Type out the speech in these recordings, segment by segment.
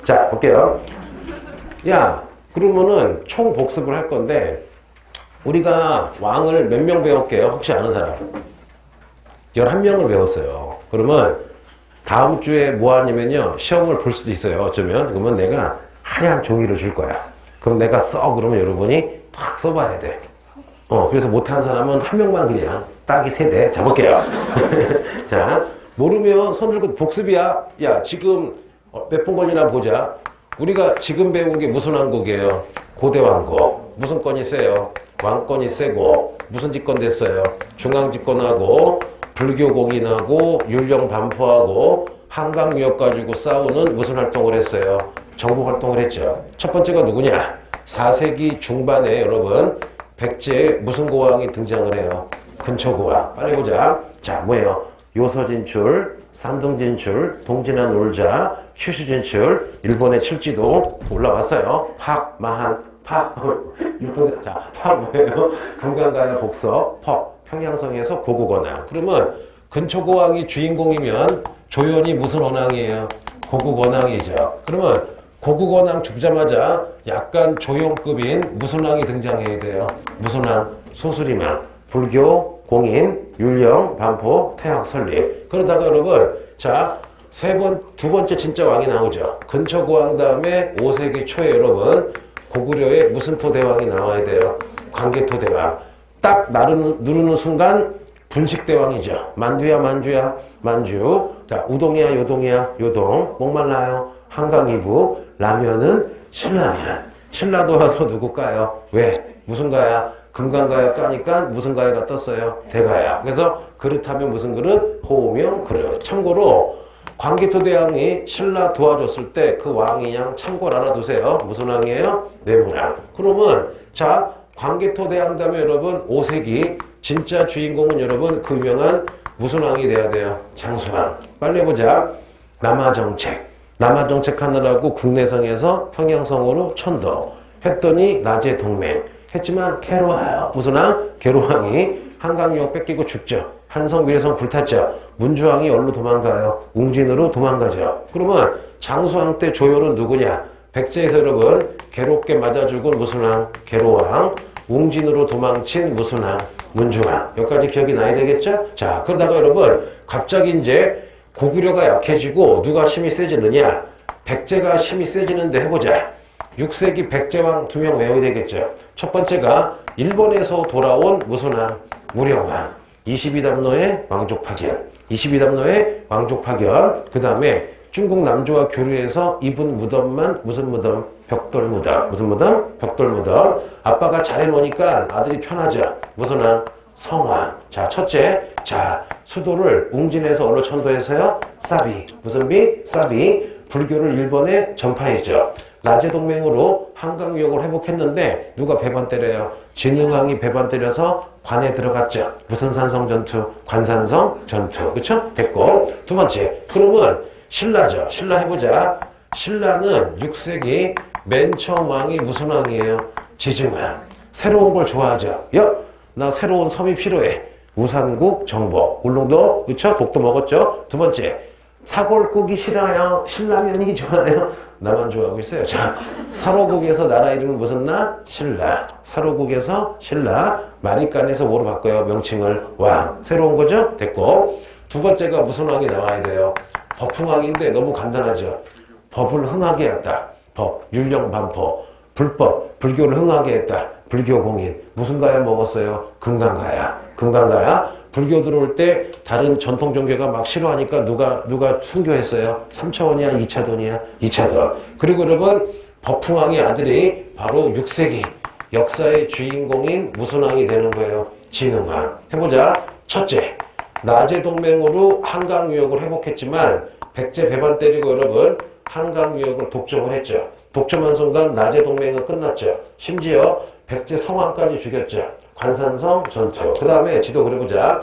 자, 볼게요. 야, 그러면은 총 복습을 할 건데, 우리가 왕을 몇 명 배웠게요? 혹시 아는 사람? 11명을 배웠어요. 그러면 다음 주에 뭐 하냐면요, 시험을 볼 수도 있어요. 어쩌면. 그러면 내가 하얀 종이를 줄 거야. 그럼 내가 써. 그러면 여러분이 탁 써봐야 돼. 그래서 못하는 사람은 한 명만 그냥 딱이 3대 잡을게요. 자, 모르면 손 들고 복습이야. 야, 지금 몇 분 걸리나 보자. 우리가 지금 배운 게 무슨 왕국이에요? 고대 왕국. 무슨 건이 세요? 왕권이 세고. 무슨 집권 됐어요? 중앙 집권하고 불교 공인하고 율령 반포하고 한강 유역 가지고 싸우는 무슨 활동을 했어요? 정부 활동을 했죠. 첫 번째가 누구냐? 4세기 중반에 여러분 백제에 무슨 고왕이 등장을 해요? 근초고왕. 빨리 보자. 자, 뭐예요? 요서 진출, 산둥 진출, 동진한 놀자, 휴슈 진출, 일본의 칠지도 올라왔어요. 팍, 마한, 팍, 유통, 자, 팍 뭐예요? 금강가야 복서, 퍽, 평양성에서 고국원왕. 그러면 근초고왕이 주인공이면 조연이 무슨 원왕이에요? 고국원왕이죠. 그러면 고국원왕 죽자마자 약간 조연급인 무슨 왕이 등장해야 돼요? 무슨 왕? 소수리망. 불교, 공인, 율령, 반포, 태학, 설립. 그러다가 여러분, 자, 두 번째 진짜 왕이 나오죠. 근초고왕 다음에 5세기 초에 여러분, 고구려에 무슨 토대왕이 나와야 돼요? 광개토대왕. 딱 누르는 순간 분식대왕이죠. 만두야, 만주야, 만주. 자, 우동이야, 요동이야, 요동. 목말라요. 한강 이부. 라면은 신라면. 신라도 와서 누구 까요? 왜? 무슨 가야? 금강가야 까니까 무슨 가야가 떴어요? 대가야. 그래서 그릇하면 무슨 그릇? 호명 그릇. 참고로 광개토대왕이 신라 도와줬을 때 그 왕이 양 참고를 알아두세요. 무슨 왕이에요? 내무왕. 그러면 자, 광개토대왕 다음에 여러분 5세기 진짜 주인공은 여러분 그 유명한 무슨 왕이 돼야 돼요? 장수왕. 빨리 보자. 남하정책. 남하정책 하느라고 국내성에서 평양성으로 천도 했더니 낮에 동맹 했지만 괴로워요. 무슨 왕? 괴로왕이 한강유역 뺏기고 죽죠. 한성 위례성 불탔죠. 문주왕이 어디로 도망가요? 웅진으로 도망가죠. 그러면 장수왕 때 조연은 누구냐? 백제에서 여러분 괴롭게 맞아 죽은 무슨 왕? 괴로왕. 웅진으로 도망친 무슨 왕? 문주왕. 여기까지 기억이 나야 되겠죠? 자, 그러다가 여러분 갑자기 이제 고구려가 약해지고 누가 힘이 세지느냐? 백제가 힘이 세지는데 해보자. 6세기 백제왕 2명 외워야 되겠죠. 첫 번째가 일본에서 돌아온 무슨 왕? 무령왕. 22담로의 왕족 파견. 22담로의 왕족 파견. 그 다음에 중국 남조와 교류해서 입은 무덤만 무슨 무덤? 벽돌 무덤. 무슨 무덤? 벽돌 무덤. 아빠가 잘해놓으니까 아들이 편하죠. 무슨 왕? 성왕. 자, 첫째. 자, 수도를 웅진에서 어느 천도에서요? 사비. 무슨 비? 사비. 불교를 일본에 전파했죠. 낮의 동맹으로 한강유역을 회복했는데 누가 배반 때려요? 진흥왕이 배반 때려서 관에 들어갔죠. 무슨 산성 전투? 관산성 전투. 그쵸? 됐고. 두 번째. 그러면 신라죠. 신라 해보자. 신라는 6세기 맨 처음 왕이 무슨 왕이에요? 지증왕. 새로운 걸 좋아하죠. 야, 나 새로운 섬이 필요해. 우산국, 정복, 울릉도, 그쵸? 독도 먹었죠? 두 번째. 사골국이 싫어요. 신라면이 좋아요. 나만 좋아하고 있어요. 자, 사로국에서 나라 이름은 무슨 나? 신라. 사로국에서 신라. 마리간에서 뭐로 바꿔요? 명칭을 왕. 새로운 거죠? 됐고. 두 번째가 무슨 왕이 나와야 돼요? 법흥왕인데 너무 간단하죠. 법을 흥하게 했다. 법, 율령 반포. 불법, 불교를 흥하게 했다. 불교 공인. 무슨 가야 먹었어요? 금강가야. 금강가야. 불교 들어올 때 다른 전통 종교가 막 싫어하니까 누가 순교했어요? 3차원이야? 2차돈이야? 2차돈. 그리고 여러분, 법흥왕의 아들이 바로 6세기 역사의 주인공인 무슨 왕이 되는 거예요? 진흥왕. 해보자. 첫째, 낮의 동맹으로 한강유역을 회복했지만 백제 배반 때리고 여러분 한강유역을 독점을 했죠. 독점한 순간 낮의 동맹은 끝났죠. 심지어 백제 성왕까지 죽였죠. 관산성 전투. 그 다음에 지도 그려보자.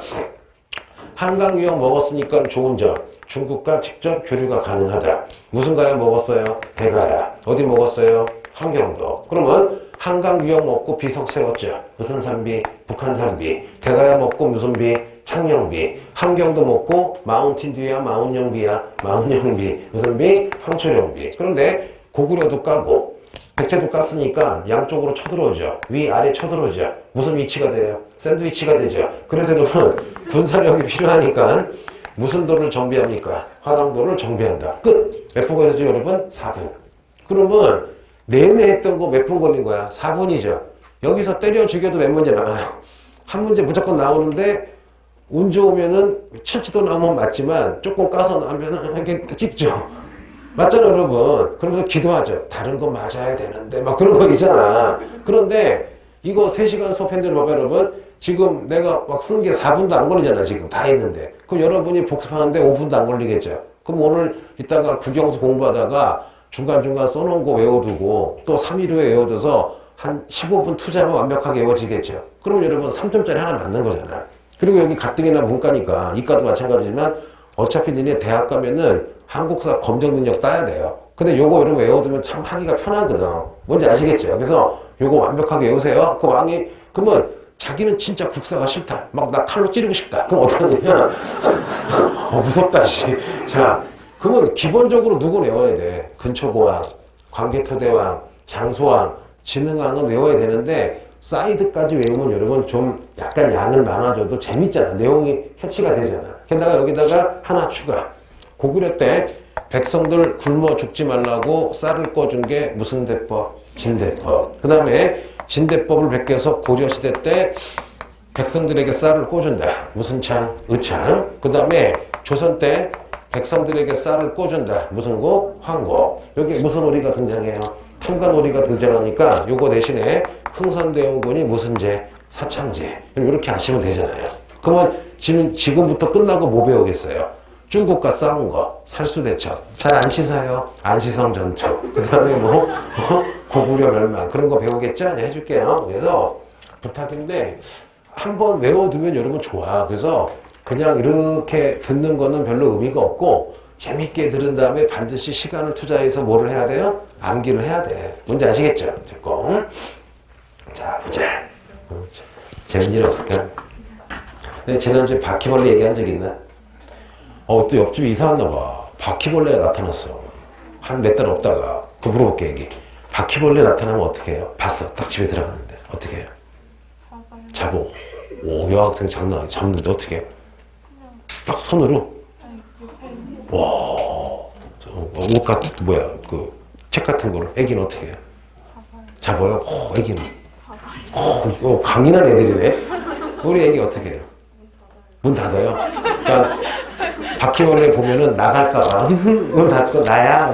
한강유역 먹었으니까 좋은 점. 중국과 직접 교류가 가능하다. 무슨 가야 먹었어요? 대가야. 어디 먹었어요? 함경도. 그러면 한강유역 먹고 비석 세웠죠. 무슨 산비? 북한 산비. 대가야 먹고 무슨 비? 창녕비. 함경도 먹고 마운틴듀야, 마운영비야, 마운영비. 무슨 비? 황초령비. 그런데 고구려도 까고 백제도 깠으니까 양쪽으로 쳐들어오죠. 위아래 쳐들어오죠. 무슨 위치가 돼요? 샌드위치가 되죠. 그래서 여러분 군사력이 필요하니까 무슨 도를 정비합니까? 화랑도를 정비한다. 끝! 몇 분 걸리죠 여러분? 4분. 그러면 내내 했던 거 몇 분 걸린 거야? 4분이죠. 여기서 때려 죽여도 몇 문제 나와요? 한 문제 무조건 나오는데 운 좋으면은 7지도 나오면 맞지만 조금 까서 나오면은 이게 찍죠. 맞잖아 여러분. 그러면서 기도하죠. 다른 거 맞아야 되는데 막 그런 거 있잖아. 그런데 이거 3시간 수업했는데 봐봐 여러분. 지금 내가 막 쓴 게 4분도 안 걸리잖아 지금 다 했는데. 그럼 여러분이 복습하는데 5분도 안 걸리겠죠. 그럼 오늘 이따가 국영수 공부하다가 중간중간 써놓은 거 외워두고 또 3일 후에 외워둬서 한 15분 투자하면 완벽하게 외워지겠죠. 그럼 여러분 3점짜리 하나 맞는 거잖아. 그리고 여기 가뜩이나 문과니까 이과도 마찬가지지만 어차피 너네 대학 가면은 한국사 검정 능력 따야 돼요. 근데 요거 여러분 외워두면 참 하기가 편하거든. 뭔지 아시겠죠? 그래서 요거 완벽하게 외우세요. 그 왕이 그러면 자기는 진짜 국사가 싫다. 막 나 칼로 찌르고 싶다. 그럼 어떡하느냐? 무섭다 씨. 자, 그러면 기본적으로 누구 외워야 돼? 근초고왕, 광개토대왕, 장소왕, 진흥왕은 외워야 되는데 사이드까지 외우면 여러분 좀 약간 양을 많아져도 재밌잖아. 내용이 캐치가 되잖아. 게다가 여기다가 하나 추가. 고구려 때 백성들 굶어 죽지 말라고 쌀을 꺼준 게 무슨 대법? 진대법. 그 다음에 진대법을 베껴서 고려시대 때 백성들에게 쌀을 꽂준다. 무슨 창? 의창. 그 다음에 조선 때 백성들에게 쌀을 꽂준다. 무슨 고? 황고. 여기 무슨 오리가 등장해요? 탐관오리가 등장하니까 요거 대신에 흥선대원군이 무슨 제? 사창제. 이렇게 아시면 되잖아요. 그러면 지금부터 끝나고 뭐 배우겠어요? 중국과 싸운 거, 살수대첩. 잘 안 치사요? 안시성 전투. 그 다음에 고구려 멸망. 그런 거 배우겠죠? 네, 해줄게요. 그래서 부탁인데 한번 외워두면 여러분 좋아. 그래서 그냥 이렇게 듣는 거는 별로 의미가 없고 재밌게 들은 다음에 반드시 시간을 투자해서 뭐를 해야 돼요? 암기를 해야 돼. 뭔지 아시겠죠? 됐고. 자, 보자. 재밌는 일 없을까? 내가 지난주에 바퀴벌레 얘기한 적 있나? 또 옆집에 이사 왔나 봐. 바퀴벌레가 나타났어. 한 몇 달 없다가. 그 물어볼게, 얘기. 바퀴벌레 나타나면 어떻게 해요? 봤어. 딱 집에 들어갔는데. 어떻게 해요? 잡어. 오, 여학생 장난 아니야. 잡는데 어떻게 해요? 딱 손으로. 와. 옷 같은, 뭐야, 책 같은 거를. 애기는 어떻게 해요? 잡아요? 애기는. 강인한 애들이네. 우리 애기 어떻게 해요? 문 닫아요. 그러니까 바퀴벌레 보면은 나갈까봐 문 닫고 나야.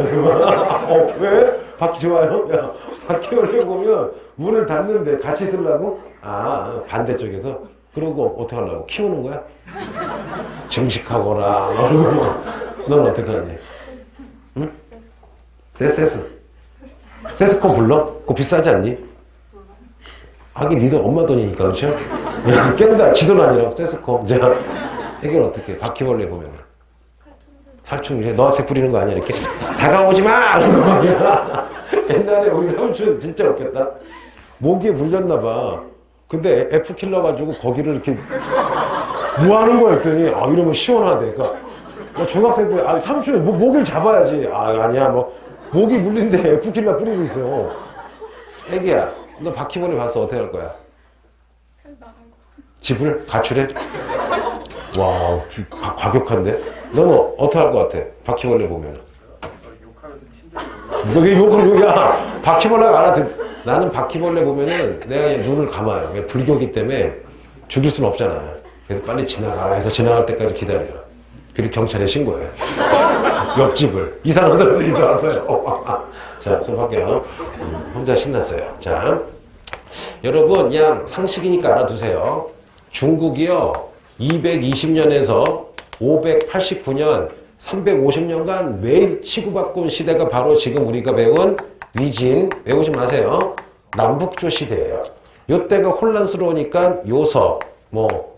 왜? 바퀴 좋아요? 야, 바퀴벌레 보면 문을 닫는데 같이 쓰려고? 반대쪽에서? 그러고 어떻게 하려고? 키우는 거야? 증식하거나. 넌 어떻게 하니? 응? 세스코 불러? 그거 비싸지 않니? 하긴 니들 엄마 돈이니까, 그렇죠? 야, 깬다. 지돈 아니라 세스코. 자, 애기는 어떻게 해? 바퀴벌레 보면 살충제 너한테 뿌리는 거 아니야? 이렇게 다가오지 마! 이런 거 아니야? 옛날에 우리 삼촌 진짜 웃겼다. 모기에 물렸나 봐. 근데 F킬러 가지고 거기를 이렇게 뭐 하는 거야 했더니 이러면 시원하대. 그러니까 중학생들 삼촌이 모기를 잡아야지. 아니야 모기 물린데 F킬러 뿌리고 있어. 애기야 너 바퀴벌레 봤어? 어떻게 할 거야? 집을 가출해? 와, 과격한데? 너는 어떻게 할 것 같아? 바퀴벌레 보면. 왜 욕을, 야! 바퀴벌레가 알아듣, 나는 바퀴벌레 보면은 내가 그냥 눈을 감아요. 왜 불교기 때문에 죽일 수는 없잖아. 그래서 빨리 지나가라 해서 지나갈 때까지 기다려. 그리고 경찰에 신고해. 옆집을. 이상한 사람들이 이사 왔어요. 자, 수업할게요. 혼자 신났어요. 자, 여러분, 그냥 상식이니까 알아두세요. 중국이요, 220년에서 589년, 350년간 매일 치고받고 온 시대가 바로 지금 우리가 배운 위진, 외우지 마세요. 남북조 시대예요. 요때가 혼란스러우니까 요서,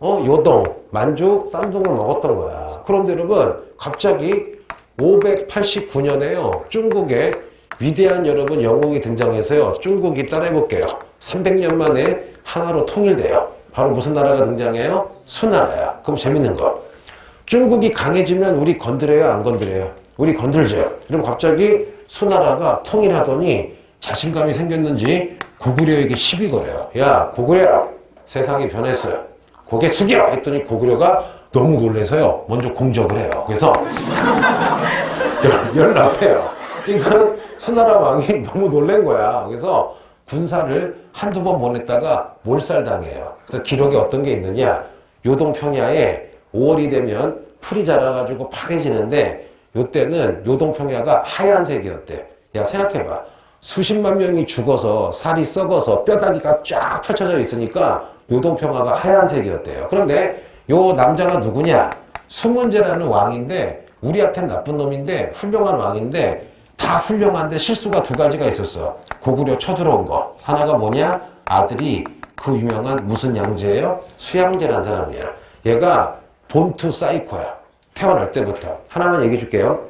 요동, 만주, 쌈동을 먹었던 거야. 그런데 여러분, 갑자기 589년에요, 중국에 위대한 영웅이 등장해서요, 중국이 따라해볼게요. 300년 만에 하나로 통일돼요. 바로 무슨 나라가 등장해요? 수나라야. 그럼 재밌는 거. 중국이 강해지면 우리 건드려요? 안 건드려요? 우리 건들죠. 그럼 갑자기 수나라가 통일하더니 자신감이 생겼는지 고구려에게 시비 걸어요. 야, 고구려! 세상이 변했어. 고개 숙여! 했더니 고구려가 너무 놀라서요. 먼저 공격을 해요. 그래서 연락해요. 그러니까 수나라 왕이 너무 놀란 거야. 그래서 군사를 한두 번 보냈다가 몰살당해요. 그래서 기록에 어떤 게 있느냐. 요동평야에 5월이 되면 풀이 자라가지고 파래지는데 요때는 요동평야가 하얀색이었대. 야, 생각해봐. 수십만 명이 죽어서 살이 썩어서 뼈다귀가 쫙 펼쳐져 있으니까 요동평야가 하얀색이었대요. 그런데 요 남자가 누구냐? 수문제라는 왕인데 우리한테는 나쁜 놈인데 훌륭한 왕인데 다 훌륭한데 실수가 두 가지가 있었어. 고구려 쳐들어온 거. 하나가 뭐냐? 아들이 그 유명한 무슨 양제예요? 수양제라는 사람이야. 얘가 본투 사이코야. 태어날 때부터. 하나만 얘기해 줄게요.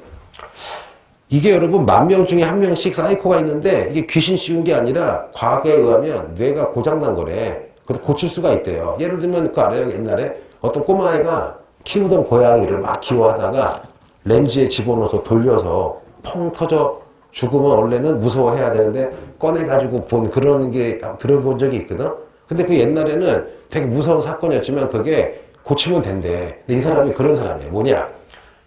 이게 여러분 10,000명 중에 1명씩 사이코가 있는데 이게 귀신 씌운 게 아니라 과거에 의하면 뇌가 고장난 거래. 그래서 고칠 수가 있대요. 예를 들면 그 알아요? 옛날에 어떤 꼬마애가 키우던 고양이를 막 키워하다가 렌즈에 집어넣어서 돌려서 펑 터져 죽으면 원래는 무서워해야 되는데 꺼내가지고 본 그런 게 들어본 적이 있거든. 근데 그 옛날에는 되게 무서운 사건이었지만 그게 고치면 된대. 근데 이 사람이 그런 사람이야. 뭐냐?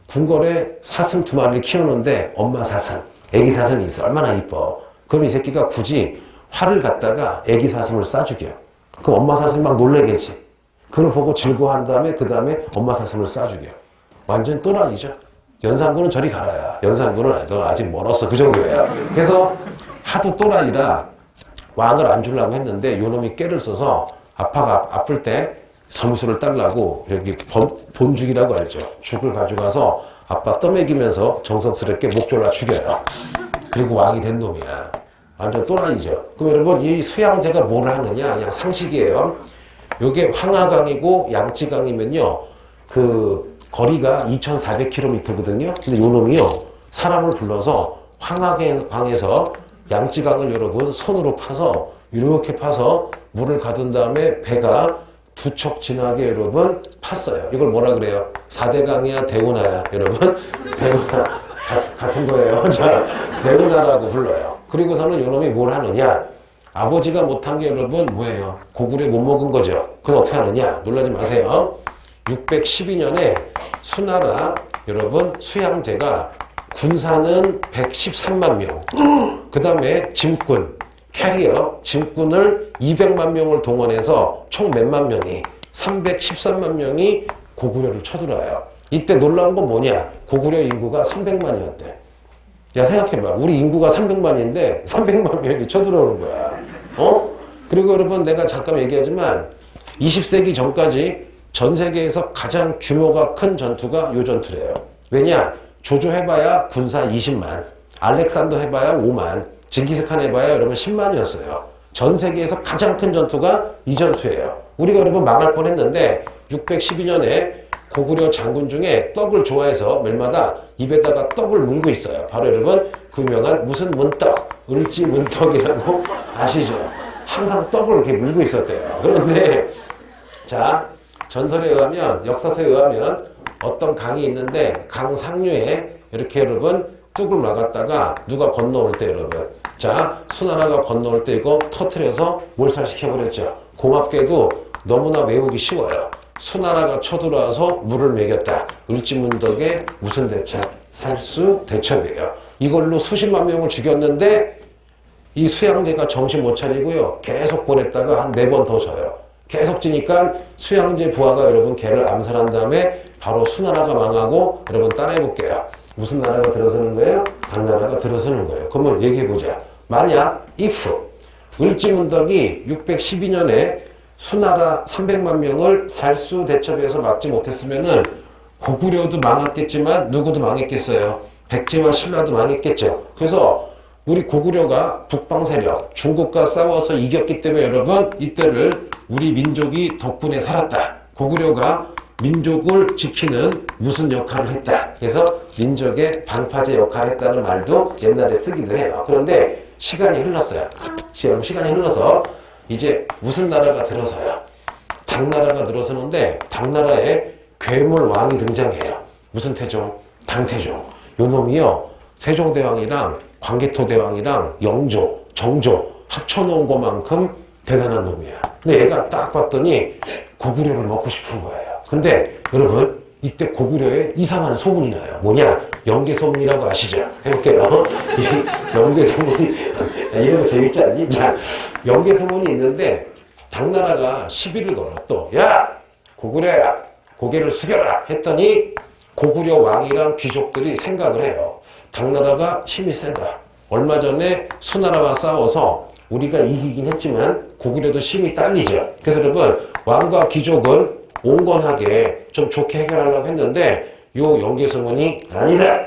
궁궐에 사슴 2마리를 키우는데 엄마 사슴, 애기 사슴이 있어. 얼마나 이뻐. 그럼 이 새끼가 굳이 활을 갖다가 애기 사슴을 쏴죽여. 그럼 엄마 사슴 막 놀래겠지. 그걸 보고 즐거워한 다음에 그 다음에 엄마 사슴을 쏴죽여. 완전 또라이죠. 연산군은 저리 가라야. 연산군은 너 아직 멀었어. 그 정도야. 그래서 하도 또라이라 왕을 안 주려고 했는데 요놈이 깨를 써서 아플 때 점수를 딸라고 여기 본죽이라고 알죠. 죽을 가져가서 아빠 떠먹이면서 정성스럽게 목 졸라 죽여요. 그리고 왕이 된 놈이야. 완전 또라이죠. 그럼 여러분 이 수양제가 뭘 하느냐? 그냥 상식이에요. 요게 황하강이고 양쯔강이면요. 그 거리가 2,400km거든요. 근데 요 놈이요. 사람을 불러서 황하강에서 양쯔강을 여러분 손으로 파서 이렇게 파서 물을 가둔 다음에 배가 2척 지나게 여러분 팠어요. 이걸 뭐라 그래요? 4대강이야 대운하야 여러분? 대운하 같은 거예요. 자, 대운하라고 불러요. 그리고서는 요놈이 뭘 하느냐? 아버지가 못한 게 여러분 뭐예요? 고구려 못 먹은 거죠. 그럼 어떻게 하느냐? 놀라지 마세요. 612년에 수나라 여러분 수양제가 군사는 113만 명. 그 다음에 짐꾼, 캐리어, 짐꾼을 200만 명을 동원해서 총 몇만 명이 313만 명이 고구려를 쳐들어와요. 이때 놀라운 건 뭐냐? 고구려 인구가 300만이었대. 야 생각해봐. 우리 인구가 300만인데 300만 명이 쳐들어오는 거야. 그리고 여러분 내가 잠깐 얘기하지만 20세기 전까지 전 세계에서 가장 규모가 큰 전투가 요 전투래요. 왜냐? 조조 해봐야 군사 20만, 알렉산더 해봐야 5만, 징기스칸 해봐야 여러분 10만이었어요. 전 세계에서 가장 큰 전투가 이 전투예요. 우리가 여러분 망할 뻔했는데 612년에 고구려 장군 중에 떡을 좋아해서 매일마다 입에다가 떡을 물고 있어요. 바로 여러분 그 유명한 무슨 문떡, 을지문떡이라고 아시죠? 항상 떡을 이렇게 물고 있었대요. 그런데 자 전설에 의하면 역사서에 의하면 어떤 강이 있는데 강 상류에 이렇게 여러분 뚝을 막았다가 누가 건너올 때 여러분 자 수나라가 건너올 때 이거 터트려서 몰살시켜버렸죠. 고맙게도 너무나 외우기 쉬워요. 수나라가 쳐들어와서 물을 먹였다. 을지문덕의 무슨 대첩? 살수 대첩이에요. 이걸로 수십만 명을 죽였는데 이 수양제가 정신 못 차리고요. 계속 보냈다가 한 4번 더 져요. 계속 지니까 수양제 부하가 여러분 걔를 암살한 다음에 바로 수나라가 망하고 여러분 따라해볼게요. 무슨 나라가 들어서는 거예요? 당나라가 들어서는 거예요. 그러면 얘기해보자. 만약 if 을지문덕이 612년에 수나라 300만 명을 살수 대첩에서 막지 못했으면은 고구려도 망했겠지만 누구도 망했겠어요. 백제와 신라도 망했겠죠. 그래서 우리 고구려가 북방 세력 중국과 싸워서 이겼기 때문에 여러분 이때를 우리 민족이 덕분에 살았다. 고구려가 민족을 지키는 무슨 역할을 했다. 그래서 민족의 방파제 역할을 했다는 말도 옛날에 쓰기도 해요. 그런데 시간이 흘렀어요. 시간이 흘러서 이제 무슨 나라가 들어서요? 당나라가 들어서는데 당나라에 괴물 왕이 등장해요. 무슨 태종? 당태종. 요 놈이요 세종대왕이랑 광개토대왕이랑 영조, 정조 합쳐놓은 것만큼 대단한 놈이야. 근데 얘가 딱 봤더니 고구려를 먹고 싶은 거예요. 근데 여러분 이때 고구려에 이상한 소문이 나요. 뭐냐? 영계소문이라고 아시죠? 해볼게요. 이 영계소문이 이런 거 재밌지 않니? 자, 영계소문이 있는데 당나라가 시비를 걸어. 또 야! 고구려야! 고개를 숙여라! 했더니 고구려 왕이랑 귀족들이 생각을 해요. 당나라가 힘이 세다. 얼마 전에 수나라와 싸워서 우리가 이기긴 했지만 고구려도 힘이 딸리죠. 그래서 여러분 왕과 귀족은 온건하게 좀 좋게 해결하려고 했는데 요 영계소문이 아니다.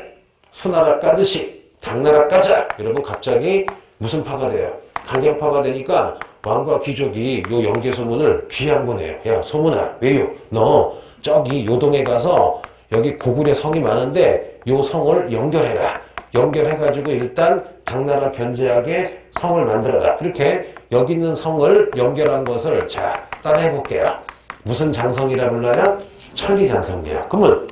수나라 까듯이 당나라 까자. 여러분 갑자기 무슨 파가 돼요? 강경파가 되니까 왕과 귀족이 요 영계소문을 귀한 거네요. 야 소문아 왜요? 너 저기 요동에 가서 여기 고구려 성이 많은데 요 성을 연결해라. 연결해가지고 일단 당나라 견제하게 성을 만들어라. 그렇게 여기 있는 성을 연결한 것을 자 따라해볼게요. 무슨 장성이라 불러요? 천리장성이야. 그러면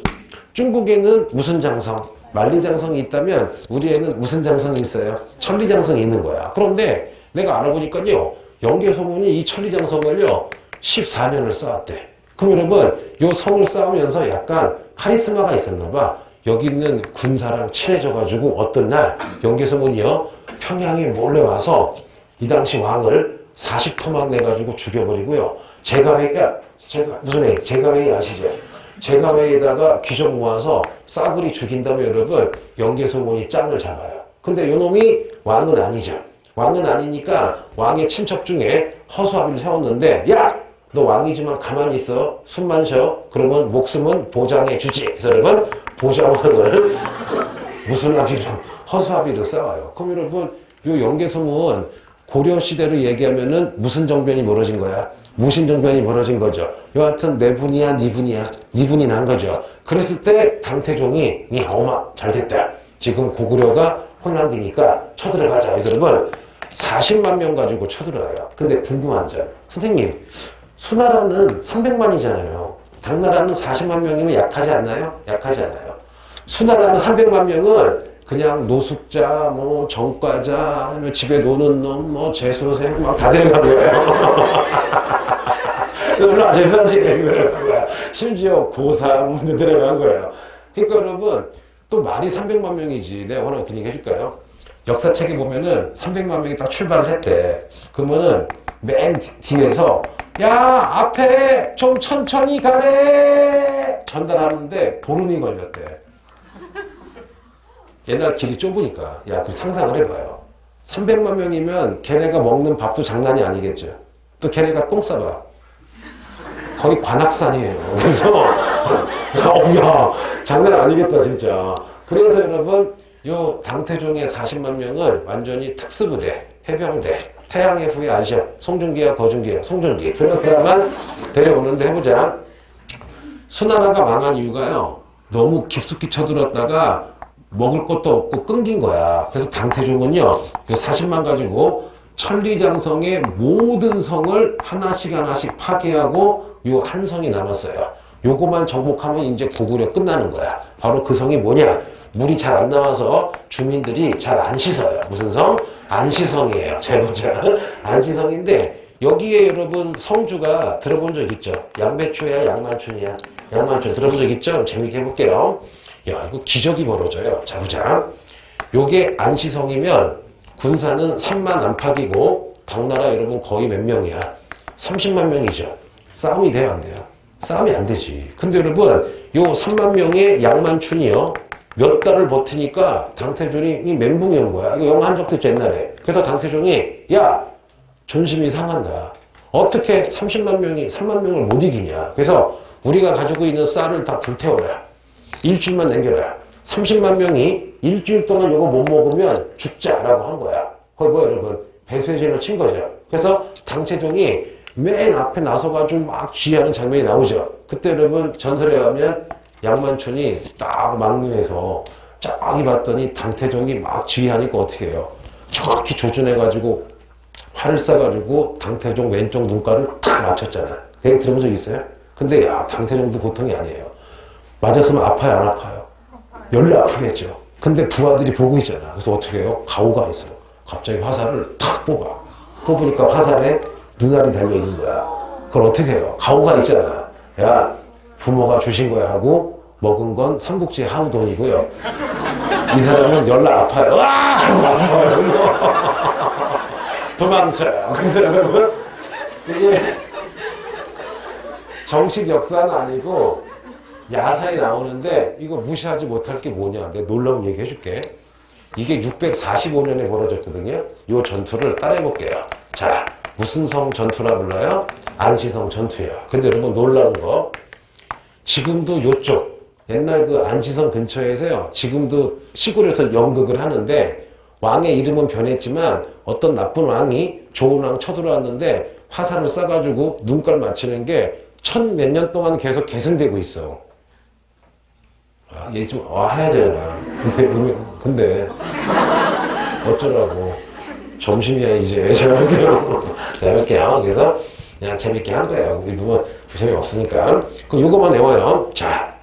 중국에는 무슨 장성? 만리장성이 있다면 우리에는 무슨 장성이 있어요? 천리장성이 있는 거야. 그런데 내가 알아보니까요. 영계소문이 이 천리장성을요 14년을 쌓았대. 그럼 여러분 요 성을 쌓으면서 약간 카리스마가 있었나 봐. 여기 있는 군사랑 친해져가지고 어떤 날 영계소문이요 평양에 몰래 와서 이 당시 왕을 40토막 내가지고 죽여버리고요. 무슨 애? 제가회의 아시죠? 제가회의에다가 귀족 모아서 싸그리 죽인 다음에 여러분 영계소문이 짱을 잡아요. 근데 요놈이 왕은 아니죠. 왕은 아니니까 왕의 친척 중에 허수아비를 세웠는데 야! 너 왕이지만 가만히 있어. 숨만 쉬어. 그러면 목숨은 보장해 주지. 그래서 여러분 보장왕을 무슨 아비로 허수아비로 싸워요. 그럼 여러분 요 영계소문 고려 시대로 얘기하면은 무슨 정변이 벌어진 거야? 무신정변이 벌어진 거죠. 여하튼 네 분이야, 네 분이야, 네 분이 난 거죠. 그랬을 때 당태종이 니 어마 잘 됐다. 지금 고구려가 혼란기니까 쳐들어가자. 그래서 여러분 40만 명 가지고 쳐들어가요. 근데 궁금한 점, 선생님 수나라는 300만이잖아요. 당나라는 40만 명이면 약하지 않나요? 약하지 않아요. 수나라는 300만 명은 그냥 노숙자, 뭐 정과자, 아니면 집에 노는 놈, 뭐 재수생 막 다 데려간 거예요. 물론 재수생이 데려간 거야. 심지어 고3도 데려간 거예요. 그러니까 여러분 또 말이 300만 명이지. 내가 워낙 그 얘기 해줄까요? 역사책에 보면은 300만 명이 딱 출발을 했대. 그러면은 맨 뒤에서 야 앞에 좀 천천히 가래 전달하는데 보름이 걸렸대. 옛날 길이 좁으니까. 야, 그 상상을 해봐요. 300만 명이면 걔네가 먹는 밥도 장난이 아니겠죠. 또 걔네가 똥 싸봐. 거의 관악산이에요. 그래서 야 장난 아니겠다 진짜. 그래서 여러분 요 당태종의 40만 명을 완전히 특수부대, 해병대, 태양의 후예 아시죠? 송중기와 거중기와 송중기 그렇게만 데려오는데 해보자. 수나라가 망한 이유가요. 너무 깊숙이 쳐들었다가 먹을 것도 없고 끊긴 거야. 그래서 당태종은요 40만 가지고 천리장성의 모든 성을 하나씩 파괴하고 요 한 성이 남았어요. 요거만 정복하면 이제 고구려 끝나는 거야. 바로 그 성이 뭐냐? 물이 잘 안 나와서 주민들이 잘 안 씻어요. 무슨 성? 안시성이에요. 잘 보자. 안시성인데 여기에 여러분 성주가 들어본 적 있죠? 양배추야 양만춘이야? 양만춘 들어본 적 있죠? 재밌게 해볼게요. 야 이거 기적이 벌어져요. 자 보자. 요게 안시성이면 군사는 3만 안팎이고 당나라 여러분 거의 몇 명이야? 30만 명이죠. 싸움이 돼요 안 돼요? 싸움이 안 되지. 근데 여러분 요 3만 명의 양만춘이요 몇 달을 버티니까 당태종이 멘붕이 온 거야. 이거 영화 한 적도 있죠 옛날에. 그래서 당태종이 야 존심이 상한다. 어떻게 30만 명이 3만 명을 못 이기냐. 그래서 우리가 가지고 있는 쌀을 다 불태워라. 일주일만 남겨라. 30만 명이 일주일 동안 이거 못 먹으면 죽자라고 한 거야. 그걸 뭐 여러분 배수진을 친 거죠. 그래서 당태종이 맨 앞에 나서가지고 막 지휘하는 장면이 나오죠. 그때 여러분 전설에 의하면 양만춘이 딱 막루에서 쫙 봤더니 당태종이 막 지휘하니까 어떻게 해요? 정확히 조준해가지고 활을 쏴가지고 당태종 왼쪽 눈가를 탁 맞췄잖아. 그 얘기 들어본 적 있어요? 근데 야, 당세령도 보통이 아니에요. 맞았으면 아파요, 안 아파요? 열나 아프겠죠. 근데 부하들이 보고 있잖아. 그래서 어떻게 해요? 가오가 있어요. 갑자기 화살을 탁 뽑아. 뽑으니까 화살에 눈알이 달려있는 거야. 그걸 어떻게 해요? 가오가 있잖아. 야, 부모가 주신 거야 하고 먹은 건 삼국지 하우돈이고요. 이 사람은 열나 아파요. 와! 아파요. 도망쳐요. 그래서 여러분, 이게 정식 역사는 아니고 야사에 나오는데 이거 무시하지 못할 게 뭐냐. 내가 놀라운 얘기 해줄게. 이게 645년에 벌어졌거든요. 이 전투를 따라해볼게요. 자, 무슨 성 전투라 불러요? 안시성 전투예요. 근데 여러분 놀라운 거, 지금도 요쪽 옛날 그 안시성 근처에서요, 지금도 시골에서 연극을 하는데 왕의 이름은 변했지만 어떤 나쁜 왕이 좋은 왕 쳐들어왔는데 화살을 쏴가지고 눈깔 맞추는 게 천 몇 년 동안 계속 계승되고 있어. 아, 얘 좀 해야 되나. 근데 어쩌라고. 점심이야 이제. 재밌게요. 그래서 그냥 재밌게 한 거예요. 우리 부분 재미없으니까. 그럼 요거만 외워요. 자,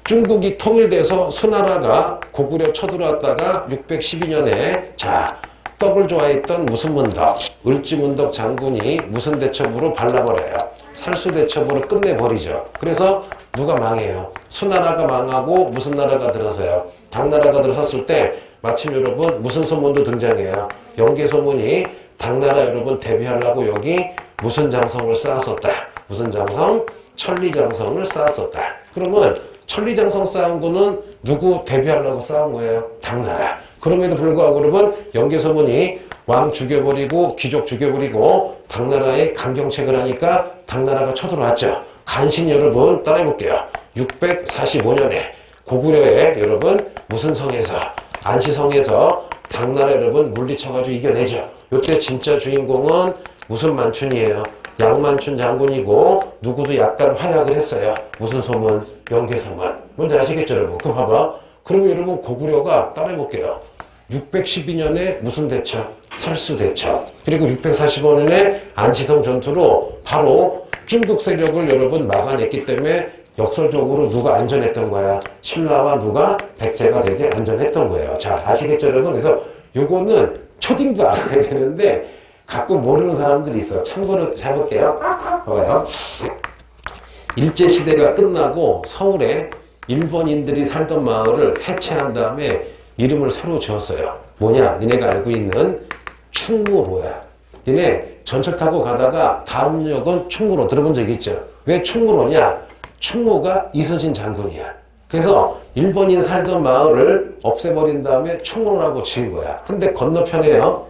중국이 통일돼서 수나라가 고구려 쳐들어왔다가 612년에 자, 떡을 좋아했던 무슨문덕, 을지문덕 장군이 무슨 대첩으로 발라버려요. 살수대첩으로 끝내버리죠. 그래서 누가 망해요? 수나라가 망하고 무슨 나라가 들어서요? 당나라가 들어섰을 때 마침 여러분 무슨 소문도 등장해요. 영계소문이 당나라 여러분 대비하려고 여기 무슨 장성을 쌓았었다. 무슨 장성? 천리장성을 쌓았었다. 그러면 천리장성 쌓은 거는 누구 대비하려고 쌓은 거예요? 당나라. 그럼에도 불구하고 여러분 영계소문이 왕 죽여버리고 귀족 죽여버리고 당나라에 강경책을 하니까 당나라가 쳐들어왔죠. 간신 여러분 따라해볼게요. 645년에 고구려에 여러분 무슨 성에서 안시성에서 당나라 여러분 물리쳐가지고 이겨내죠. 요때 진짜 주인공은 무슨 만춘이에요? 양만춘 장군이고 누구도 약간 활약을 했어요. 무슨 소문? 영계소문. 뭔지 아시겠죠 여러분? 그럼 봐봐. 그러면 여러분 고구려가 따라해볼게요. 612년에 무슨 대첩? 살수대첩. 그리고 645년에 안시성 전투로 바로 중국 세력을 여러분 막아냈기 때문에 역설적으로 누가 안전했던 거야? 신라와 누가 백제가 되게 안전했던 거예요. 자, 아시겠죠 여러분? 그래서 요거는 초딩도 알아야 되는데 가끔 모르는 사람들이 있어. 참고로 잘 볼게요. 봐봐요. 일제시대가 끝나고 서울에 일본인들이 살던 마을을 해체한 다음에 이름을 새로 지었어요. 뭐냐? 니네가 알고 있는 충무로야. 니네 전철 타고 가다가 다음 역은 충무로 들어본 적 있죠? 왜 충무로냐? 충무가 이순신 장군이야. 그래서 일본인 살던 마을을 없애버린 다음에 충무로라고 지은 거야. 근데 건너편에요,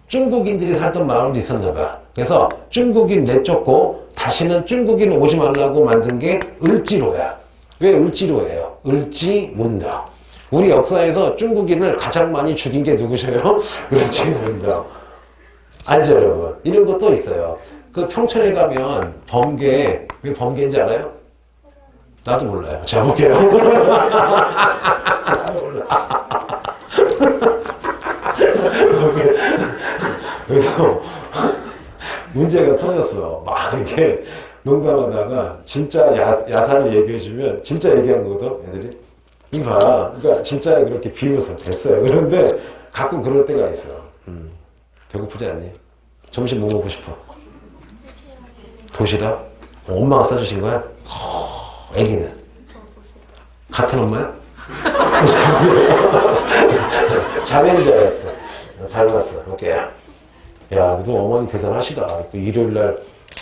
중국인들이 살던 마을도 있었나 봐. 그래서 중국인 내쫓고 다시는 중국인 오지 말라고 만든 게 을지로야. 왜 을지로예요? 을지문덕. 우리 역사에서 중국인을 가장 많이 죽인 게 누구셔요? 을지문덕. 알죠 여러분? 이런 것도 있어요. 그 평촌에 가면 범계, 왜 범계인지 알아요? 나도 몰라요. 제가 볼게요. 나도 몰라. 그래서 문제가 터졌어. 막 이렇게 농담하다가 진짜 야사를 얘기해주면 진짜 얘기한 거거든, 애들이. 이거 봐. 그러니까 진짜 그렇게 비웃어. 됐어요. 그런데 가끔 그럴 때가 있어. 배고프지 않니? 점심 뭐 먹고 싶어? 도시락? 엄마가 싸주신 거야? 애기는? 같은 엄마야? 자매인 줄 알았어. 닮았어. 오케이. 야, 그래도 어머니 대단하시다. 일요일날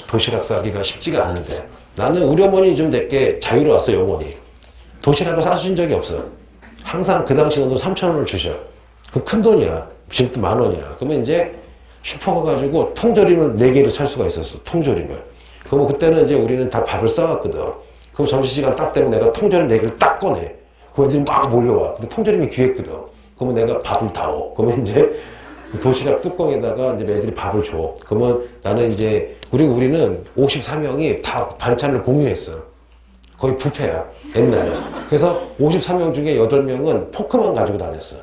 도시락 싸기가 쉽지가 않은데. 나는 우리 어머니 좀 내게 자유로웠어요, 어머니. 도시락을 싸주신 적이 없어. 항상 그 당시 돈 3,000원을 주셔. 그 큰 돈이야. 지금도 10,000원이야. 그러면 이제 슈퍼 가가지고 통조림을 4개를 살 수가 있었어. 통조림을. 그러면 그때는 이제 우리는 다 밥을 싸왔거든. 그럼 점심시간 딱 되면 내가 통조림 4개를 딱 꺼내. 그럼 애들이 막 몰려와. 근데 통조림이 귀했거든. 그러면 내가 밥을 타오. 그러면 이제 도시락 뚜껑에다가 이제 애들이 밥을 줘. 그러면 나는 이제, 우리는 54명이 다 반찬을 공유했어. 거의 뷔페야. 옛날에. 그래서 54명 중에 8명은 포크만 가지고 다녔어.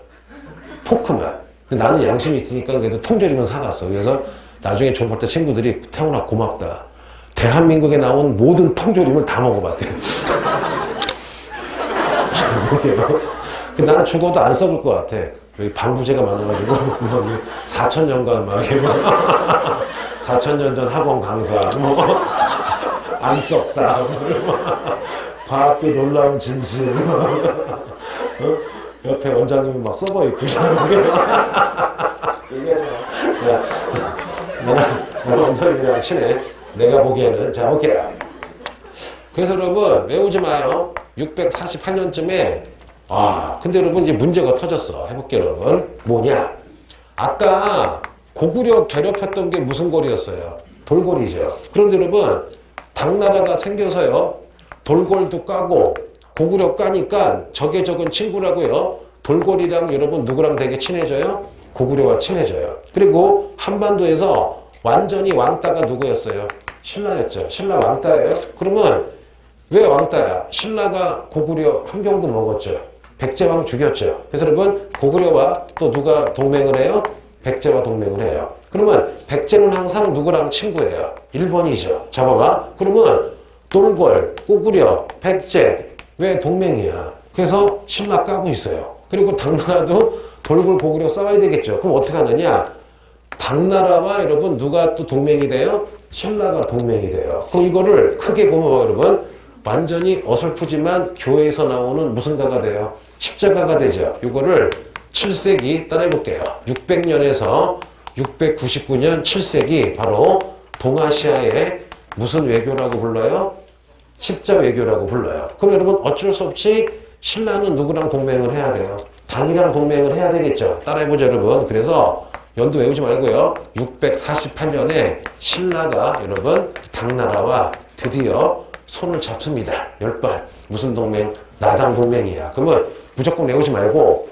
포크만. 근데 나는 양심이 있으니까 그래도 통조림은 사갔어. 그래서 나중에 졸업할 때 친구들이 태훈아 고맙다. 대한민국에 나온 모든 통조림을 다 먹어봤대요. 나는 죽어도 안 썩을 것 같아. 여기 방부제가 많아가지고 4,000년간 막 4,000년 전 학원 강사 안 썩다. 과학계 놀라운 진실. 옆에 원장님이 막 썩어 있고 얘기하지 마. 내가 원장님이랑 친해. 내가 보기에는. 자, 볼게요. 그래서 여러분 외우지 마요. 648년쯤에 근데 여러분 이제 문제가 터졌어. 해볼게요, 여러분. 뭐냐? 아까 고구려 괴롭혔던 게 무슨 골이었어요? 돌골이죠. 그런데 여러분 당나라가 생겨서요. 돌골도 까고 고구려 까니까 적의 적은 친구라고요. 돌골이랑 여러분 누구랑 되게 친해져요? 고구려와 친해져요. 그리고 한반도에서 완전히 왕따가 누구였어요? 신라였죠. 신라 왕따예요. 그러면 왜 왕따야? 신라가 고구려 함경도 먹었죠. 백제왕 죽였죠. 그래서 여러분 고구려와 또 누가 동맹을 해요? 백제와 동맹을 해요. 그러면 백제는 항상 누구랑 친구예요? 일본이죠. 잡아봐. 그러면 돌골, 고구려, 백제 왜 동맹이야? 그래서 신라 까고 있어요. 그리고 당나라도 돌골, 고구려 싸워야 되겠죠. 그럼 어떻게 하느냐? 당나라와 여러분 누가 또 동맹이 돼요? 신라가 동맹이 돼요. 그럼 이거를 크게 보면 여러분 완전히 어설프지만 교회에서 나오는 무슨 가가 돼요? 십자가가 되죠. 이거를 7세기 따라해볼게요. 600년에서 699년 7세기 바로 동아시아의 무슨 외교라고 불러요? 십자 외교라고 불러요. 그럼 여러분 어쩔 수 없이 신라는 누구랑 동맹을 해야 돼요? 당이랑 동맹을 해야 되겠죠. 따라해보죠, 여러분. 그래서 연도 외우지 말고요. 648년에 신라가 여러분 당나라와 드디어 손을 잡습니다. 10번. 무슨 동맹? 나당 동맹이야. 그러면 무조건 외우지 말고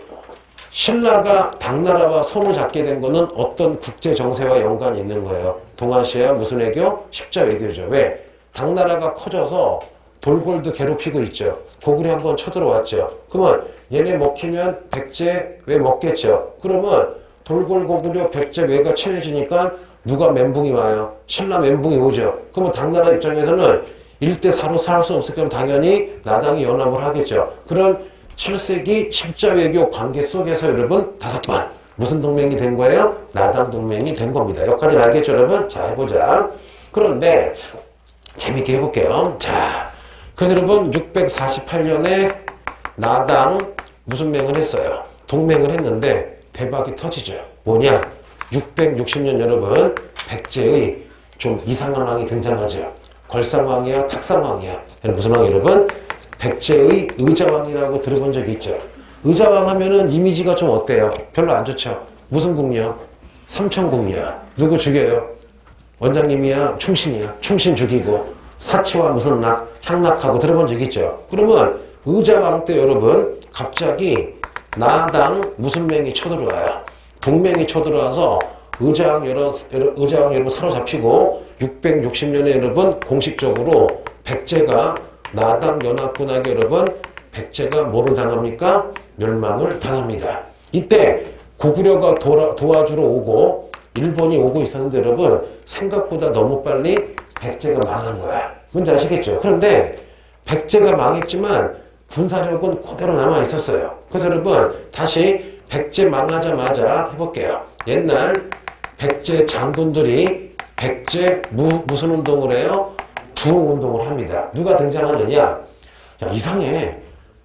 신라가 당나라와 손을 잡게 된 거는 어떤 국제 정세와 연관이 있는 거예요. 동아시아 무슨 외교? 십자 외교죠. 왜? 당나라가 커져서 돌골도 괴롭히고 있죠. 고구려 한번 쳐들어왔죠. 그러면 얘네 먹히면 백제 왜 먹겠죠. 그러면 돌골, 고구려, 백제 왜가 친해지니까 누가 멘붕이 와요? 신라 멘붕이 오죠. 그러면 당나라 입장에서는 1대4로 살 수 없을 거면 당연히 나당이 연합을 하겠죠. 그럼 7세기 십자 외교 관계 속에서 여러분 5번 무슨 동맹이 된 거예요? 나당 동맹이 된 겁니다. 여기까지 알겠죠, 여러분? 자, 해보자. 그런데 재밌게 해볼게요. 자, 그래서 여러분 648년에 나당 무슨 맹을 했어요? 동맹을 했는데 대박이 터지죠. 뭐냐? 660년 여러분 백제의 좀 이상한 왕이 등장하죠. 걸상왕이야, 탁상왕이야. 무슨 왕 여러분? 백제의 의자왕이라고 들어본 적이 있죠. 의자왕 하면은 이미지가 좀 어때요? 별로 안 좋죠. 무슨 국녀? 삼천국녀. 누구 죽여요? 원장님이야, 충신이야. 충신 죽이고 사치와 무슨 낙, 향락하고 들어본 적 있죠. 그러면 의자왕 때 여러분 갑자기 나당 무슨 맹이 쳐들어와요. 동맹이 쳐들어와서 의자왕 여러분 사로잡히고 660년에 여러분 공식적으로 백제가 나당 연합군에게 여러분 백제가 뭐를 당합니까? 멸망을 당합니다. 이때 고구려가 도와주러 오고 일본이 오고 있었는데 여러분 생각보다 너무 빨리 백제가 망한 거야. 뭔지 아시겠죠? 그런데 백제가 망했지만 군사력은 그대로 남아 있었어요. 그래서 여러분 다시 백제 망하자마자 해볼게요. 옛날 백제 장군들이 백제 무슨 운동을 해요? 부흥운동을 합니다. 누가 등장하느냐? 야, 이상해.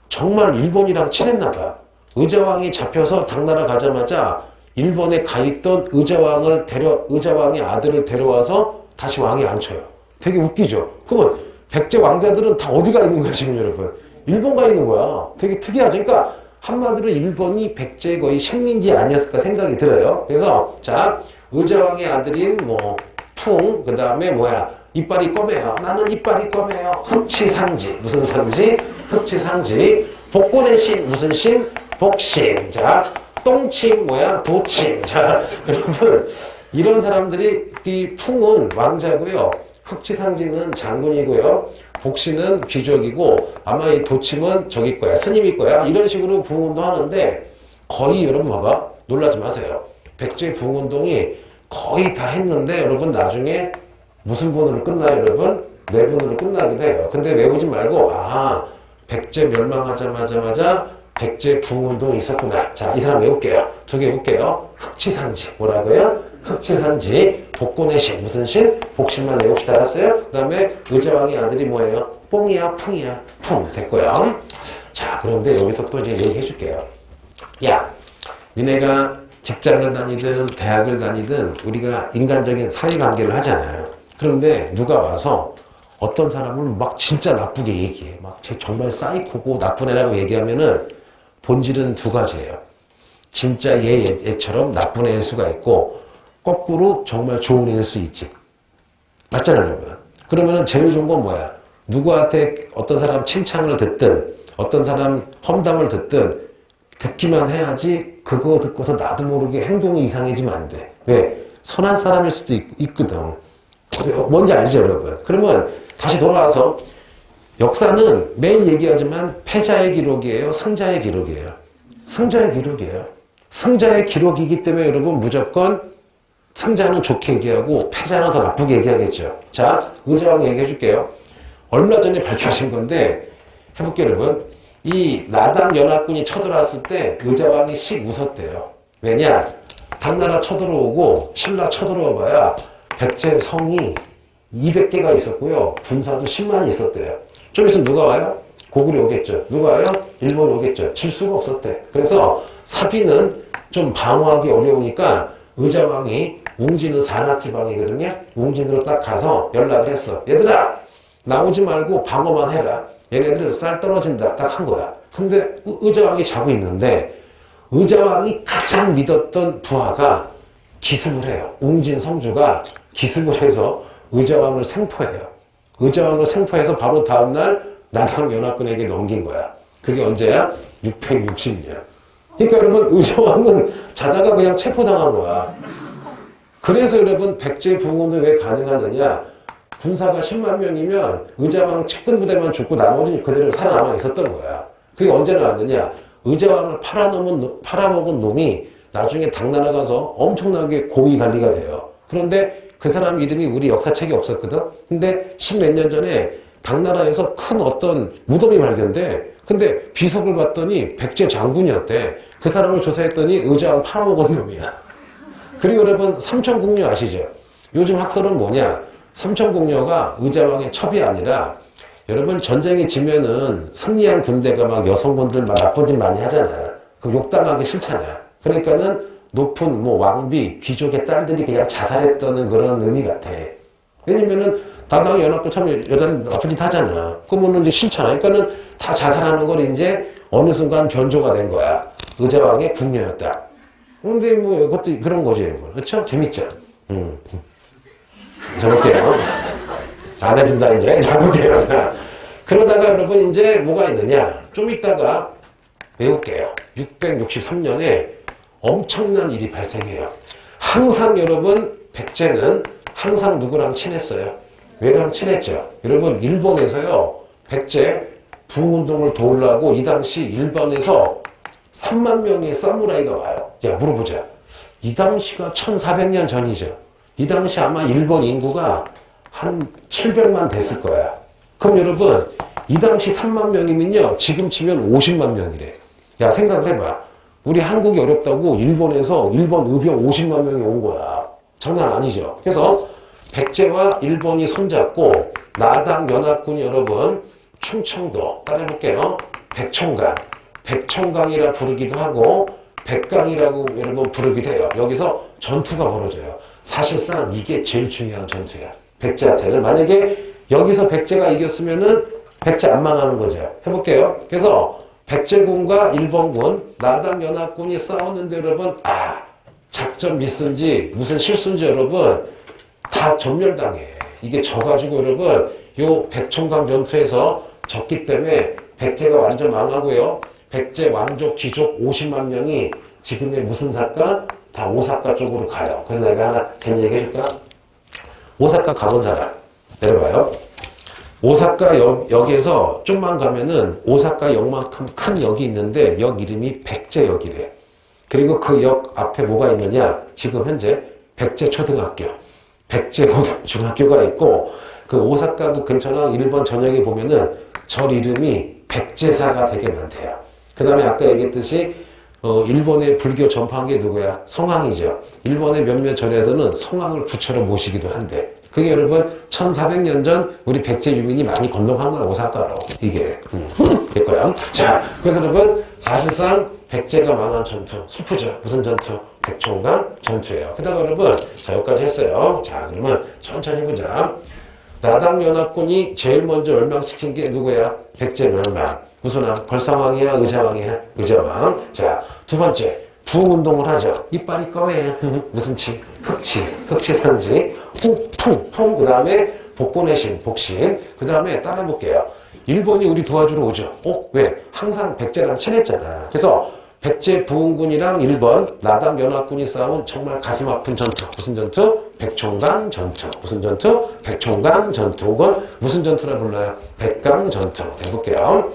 정말 일본이랑 친했나 봐. 의자왕이 잡혀서 당나라 가자마자 일본에 가 있던 의자왕의 아들을 데려와서 다시 왕에 앉혀요. 되게 웃기죠? 그러면 백제 왕자들은 다 어디가 있는 거야, 지금 여러분? 일본 가 있는 거야. 되게 특이하죠? 그러니까 한마디로 일본이 백제의 거의 식민지 아니었을까 생각이 들어요. 그래서 자, 의자왕의 아들인 풍, 그 다음에 이빨이 검해요. 나는 이빨이 검해요. 흑치상지. 무슨 상지? 흑치상지. 복권의 신. 무슨 신? 복신. 자, 똥침 도침. 자, 여러분 이런 사람들이 이 풍은 왕자고요. 흑치상지는 장군이고요. 복신은 귀족이고 아마 이 도침은 저기 거야. 스님이 거야. 이런 식으로 부흥운동 하는데 거의 여러분 봐봐. 놀라지 마세요. 백제 부흥운동이 거의 다 했는데 여러분 나중에 무슨 번으로 끝나요, 여러분? 네 번으로 끝나기도 해요. 근데 외우지 말고, 백제 멸망하자마자 백제 부흥운동이 있었구나. 자, 이 사람 외울게요. 두 개 외울게요. 흑치산지. 뭐라고요? 흑치산지. 복곤의 신. 무슨 신? 복신만 외웁시다. 알았어요? 그 다음에 의자왕의 아들이 뭐예요? 뽕이야, 풍이야? 풍. 됐고요. 자, 그런데 여기서 또 이제 얘기해 줄게요. 야, 니네가 직장을 다니든 대학을 다니든 우리가 인간적인 사회관계를 하잖아요. 그런데 누가 와서 어떤 사람을 막 진짜 나쁘게 얘기해. 막 정말 사이코고 나쁜 애라고 얘기하면은 본질은 두 가지예요. 진짜 얘처럼 나쁜 애일 수가 있고 거꾸로 정말 좋은 애일 수 있지. 맞잖아요, 여러분. 그러면은 제일 좋은 건 뭐야? 누구한테 어떤 사람 칭찬을 듣든 어떤 사람 험담을 듣든 듣기만 해야지 그거 듣고서 나도 모르게 행동이 이상해지면 안 돼. 왜? 선한 사람일 수도 있거든. 뭔지 알죠, 여러분? 그러면 다시 돌아와서 역사는 매일 얘기하지만 패자의 기록이에요? 승자의 기록이에요? 승자의 기록이에요. 승자의 기록이기 때문에 여러분 무조건 승자는 좋게 얘기하고 패자는 더 나쁘게 얘기하겠죠. 자, 의자왕 얘기해 줄게요. 얼마 전에 밝혀진 건데 해볼게요, 여러분. 이 나당 연합군이 쳐들어왔을 때 의자왕이 씩 웃었대요. 왜냐? 당나라 쳐들어오고 신라 쳐들어와봐야 백제 성이 200개가 있었고요. 군사도 10만이 있었대요. 좀 있으면 누가 와요? 고구려 오겠죠. 누가 와요? 일본이 오겠죠. 질 수가 없었대. 그래서 사비는 좀 방어하기 어려우니까 의자왕이 웅진은 산악지방이거든요. 웅진으로 딱 가서 연락을 했어. 얘들아, 나오지 말고 방어만 해라. 얘네들 쌀 떨어진다. 딱 한 거야. 근데 의자왕이 자고 있는데 의자왕이 가장 믿었던 부하가 기습을 해요. 웅진 성주가 기습을 해서 의자왕을 생포해요. 의자왕을 생포해서 바로 다음날 나당 연합군에게 넘긴 거야. 그게 언제야? 660년. 그러니까 여러분 의자왕은 자다가 그냥 체포당한 거야. 그래서 여러분 백제 부흥은 왜 가능하느냐? 군사가 10만 명이면 의자왕 측근 부대만 죽고 나머지는 그대로 살아남아 있었던 거야. 그게 언제 나왔느냐? 의자왕을 팔아먹은 놈이 나중에 당나라 가서 엄청나게 고위 관리가 돼요. 그런데 그 사람 이름이 우리 역사책에 없었거든? 근데 10몇 년 전에 당나라에서 큰 어떤 무덤이 발견돼. 근데 비석을 봤더니 백제 장군이었대. 그 사람을 조사했더니 의자왕 팔아먹은 놈이야. 그리고 여러분 삼천궁녀 아시죠? 요즘 학설은 뭐냐? 삼천궁녀가 의자왕의 첩이 아니라 여러분 전쟁에 지면은 승리한 군대가 막 여성분들 막 나쁜 짓 많이 하잖아. 그 욕당하기 싫잖아. 그러니까는 높은 뭐 왕비, 귀족의 딸들이 그냥 자살했다는 그런 의미 같아. 왜냐면은 다당 연합군 참 여자는 나쁜 짓 하잖아. 그러면은 이제 싫잖아. 그러니까는 다 자살하는 걸 이제 어느 순간 변조가 된 거야. 의자왕의 궁녀였다. 그런데 뭐 이것도 그런 거지, 여러분. 그렇죠? 재밌죠? 잡을게요. 안 해준다 이제. 잡을게요. 그러다가 여러분 이제 뭐가 있느냐? 좀 이따가 외울게요. 663년에 엄청난 일이 발생해요. 항상 여러분 백제는 항상 누구랑 친했어요? 왜랑 친했죠? 여러분 일본에서요. 백제 부흥운동을 도우려고 이 당시 일본에서 3만 명의 사무라이가 와요. 야 물어보자. 이 당시가 1400년 전이죠. 이 당시 아마 일본 인구가 한 700만 됐을 거야. 그럼 여러분 이 당시 3만 명이면요. 지금 치면 50만 명이래. 야 생각을 해봐. 우리 한국이 어렵다고 일본에서 일본 의병 50만 명이 온 거야. 장난 아니죠. 그래서 백제와 일본이 손잡고 나당 연합군이 여러분 충청도 따라해볼게요. 백총강. 백총강이라 부르기도 하고 백강이라고 여러분 부르기도 해요. 여기서 전투가 벌어져요. 사실상 이게 제일 중요한 전투야. 백제한테는. 만약에 여기서 백제가 이겼으면은 백제 안 망하는 거죠. 해볼게요. 그래서 백제군과 일본군, 나당 연합군이 싸웠는데 여러분, 작전 미스인지 무슨 실수인지 여러분 다 전멸당해. 이게 져가지고 여러분 요 백총강 전투에서 졌기 때문에 백제가 완전 망하고요. 백제 왕족, 귀족 50만 명이 지금의 무슨 사가? 다 오사카 쪽으로 가요. 그래서 내가 하나 재미 얘기 해줄까? 오사카 가본 사람 내려봐요. 오사카 역에서 좀만 가면은 오사카 역만큼 큰 역이 있는데 역 이름이 백제역이래. 그리고 그 역 앞에 뭐가 있느냐? 지금 현재 백제초등학교. 백제고등중학교가 있고 그 오사카구 근처나 일본 전역에 보면은 절 이름이 백제사가 되게 많대요. 그 다음에 아까 얘기했듯이 일본의 불교 전파한 게 누구야? 성황이죠. 일본의 몇몇 절에서는 성황을 부처로 모시기도 한데 그게 여러분 1400년 전 우리 백제 유민이 많이 건너간 거야 오사카로 이게 됐고요. 자, 그래서 여러분 사실상 백제가 망한 전투 슬프죠. 무슨 전투? 백총강 전투예요. 그다가 여러분 자 여기까지 했어요. 자 그러면 천천히 보자. 나당 연합군이 제일 먼저 멸망시킨 게 누구야? 백제 멸망. 무슨 왕? 걸상왕이야? 의자왕이야? 의자왕. 자, 두 번째 부흥운동을 하죠. 이빨이 검해. 무슨 치? 흑치. 흑치상지. 풍. 그 다음에 복본의 신, 복신. 그 다음에 따라해볼게요. 일본이 우리 도와주러 오죠. 왜? 항상 백제랑 친했잖아. 그래서 백제 부흥군이랑 일본 나당 연합군이 싸운 정말 가슴 아픈 전투. 무슨 전투? 백총강 전투. 무슨 전투? 백총강 전투. 혹은 무슨 전투라 불러요? 백강 전투. 해볼게요.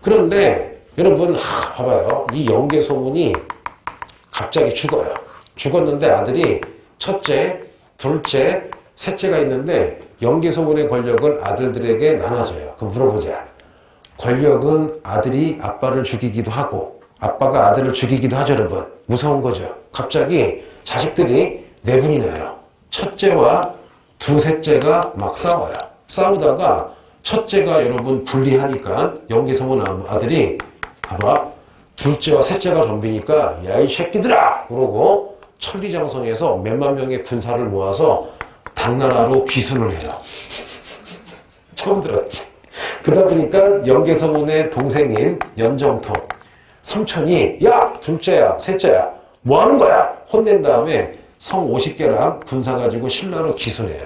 그런데 여러분 봐봐요. 이 영계 소문이 갑자기 죽어요. 죽었는데 아들이 첫째, 둘째, 셋째가 있는데 영계 소문의 권력을 아들들에게 나눠줘요. 그럼 물어보자. 권력은 아들이 아빠를 죽이기도 하고 아빠가 아들을 죽이기도 하죠, 여러분. 무서운 거죠. 갑자기 자식들이 네 분이 나요. 첫째와 셋째가 막 싸워요. 싸우다가 첫째가 여러분 불리하니까 영계성은 아들이 봐봐. 둘째와 셋째가 덤비니까 야 이 새끼들아! 그러고 천리장성에서 몇만 명의 군사를 모아서 당나라로 귀순을 해요. 처음 들었지? 그러다 보니까 영계성운의 동생인 연정통 삼촌이 야 둘째야 셋째야 뭐 하는 거야 혼낸 다음에 성 50개랑 군사 가지고 신라로 기순해요.